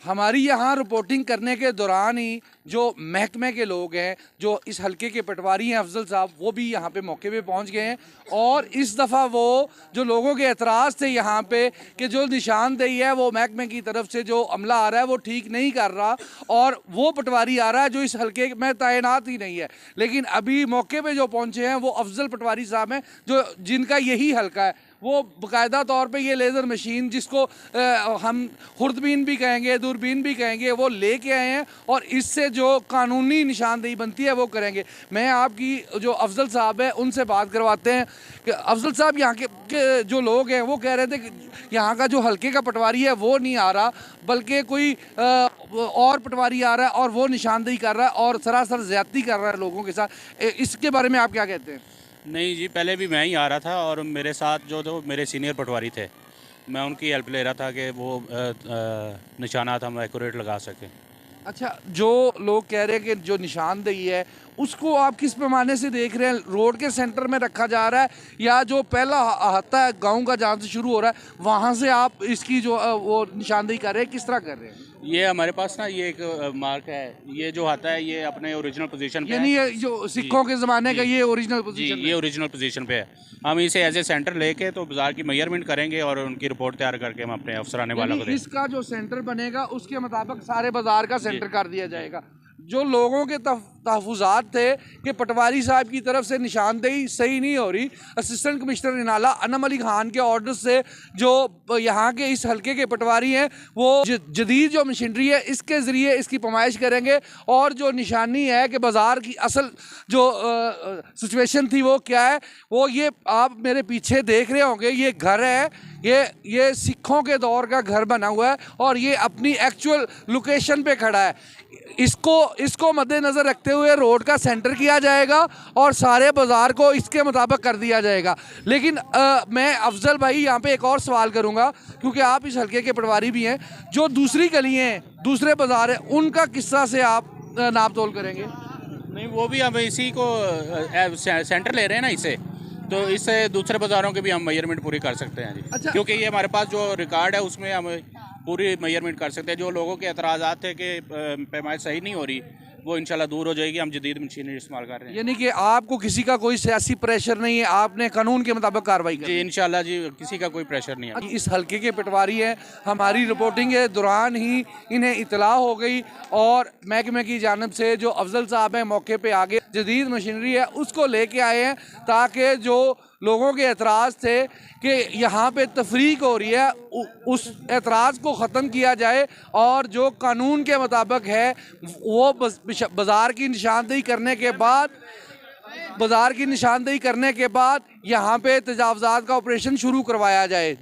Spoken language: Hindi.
हमारी यहाँ रिपोर्टिंग करने के दौरान ही जो महकमे के लोग हैं, जो इस हलके के पटवारी हैं अफजल साहब, वो भी यहाँ पे मौके पे पहुँच गए हैं। और इस दफ़ा वो जो लोगों के एतराज़ थे यहाँ पे कि जो निशानदेही है वो महकमे की तरफ से जो अमला आ रहा है वो ठीक नहीं कर रहा, और वो पटवारी आ रहा है जो इस हलके में तैनात ही नहीं है। लेकिन अभी मौके पे जो पहुँचे हैं वो अफजल पटवारी साहब हैं, जो जिनका यही हलका है। वो बाकायदा तौर पे ये लेज़र मशीन, जिसको हम खुर्दबीन भी कहेंगे, दूरबीन भी कहेंगे, वो लेके आए हैं और इससे जो कानूनी निशानदेही बनती है वो करेंगे। मैं आपकी जो अफजल साहब है उनसे बात करवाते हैं कि अफजल साहब, यहाँ के जो लोग हैं वो कह रहे थे कि यहाँ का जो हल्के का पटवारी है वो नहीं आ रहा, बल्कि कोई और पटवारी आ रहा है और वो निशानदेही कर रहा है और सरासर ज़्यादती कर रहा है लोगों के साथ। इसके बारे में आप क्या कहते हैं? नहीं जी, पहले भी मैं ही आ रहा था और मेरे साथ जो तो मेरे सीनियर पटवारी थे, मैं उनकी हेल्प ले रहा था कि वो निशानात हम एक्यूरेट लगा सकें। अच्छा, जो लोग कह रहे हैं कि जो निशानदेही है उसको आप किस पैमाने से देख रहे हैं? रोड के सेंटर में रखा जा रहा है या जो पहला अहाता है गांव का जहाँ से शुरू हो रहा है वहाँ से आप इसकी जो वो निशानदेही कर रहे हैं, किस तरह कर रहे हैं? ये हमारे पास ना ये एक मार्क है, ये जो आता है ये अपने ओरिजिनल पोजीशन पे यानी है। ये जो सिखों के ज़माने का ये ओरिजिनल जी, पोजीशन ये ओरिजिनल पोजीशन पे है। हम इसे एज ए सेंटर लेके तो बाजार की मेजरमेंट करेंगे और उनकी रिपोर्ट तैयार करके हम अपने अफसराने वालों को देंगे। इसका जो सेंटर बनेगा उसके मुताबिक सारे बाजार का सेंटर कर दिया जाएगा। जो लोगों के तहफ़्फ़ुज़ात थे कि पटवारी साहब की तरफ से निशानदेही सही नहीं हो रही, असिस्टेंट कमिश्नर इनाला अनम अली खान के ऑर्डर से जो यहाँ के इस हलके के पटवारी हैं वो जदीद जो मशीनरी है इसके ज़रिए इसकी पैमाइश करेंगे। और जो निशानी है कि बाज़ार की असल जो सिचुएशन थी वो क्या है, वो ये आप मेरे पीछे देख रहे होंगे, ये घर है, ये सिखों के दौर का घर बना हुआ है और ये अपनी एक्चुअल लोकेशन पे खड़ा है। इसको मद्देनज़र रखते हुए रोड का सेंटर किया जाएगा और सारे बाज़ार को इसके मुताबिक कर दिया जाएगा। लेकिन मैं अफजल भाई यहाँ पे एक और सवाल करूँगा, क्योंकि आप इस हल्के के पटवारी भी हैं। जो दूसरी गलियाँ हैं, दूसरे बाज़ार हैं, उनका किस्सा से आप नाप तोल करेंगे? नहीं, वो भी हम इसी को सेंटर ले रहे हैं ना इसे, तो इससे दूसरे बाज़ारों के भी हम मेजरमेंट पूरी कर सकते हैं जी। अच्छा। क्योंकि ये हमारे पास जो रिकॉर्ड है उसमें हम पूरी मेजरमेंट कर सकते हैं। जो लोगों के एतराज़ात थे कि पैमाइश सही नहीं हो रही, वो इंशाल्लाह दूर हो जाएगी। हम जदीद मशीनरी इस्तेमाल कर रहे हैं। यानी कि आपको किसी का कोई सियासी प्रेशर नहीं है, आपने कानून के मुताबिक कार्रवाई की? जी इंशाल्लाह जी, किसी का कोई प्रेशर नहीं है। इस हल्के के पटवारी हैं, हमारी रिपोर्टिंग के दौरान ही इन्हें इतला हो गई और महकमे की जानिब से जो अफजल साहब हैं मौके पे आगे जदीद मशीनरी है उसको लेके आए हैं, ताकि जो लोगों के एतराज़ थे कि यहाँ पे तफरीक हो रही है उस एतराज़ को ख़त्म किया जाए और जो कानून के मुताबिक है वो बाज़ार की निशानदेही करने के बाद यहाँ पे तजावुज़ात का ऑपरेशन शुरू करवाया जाए।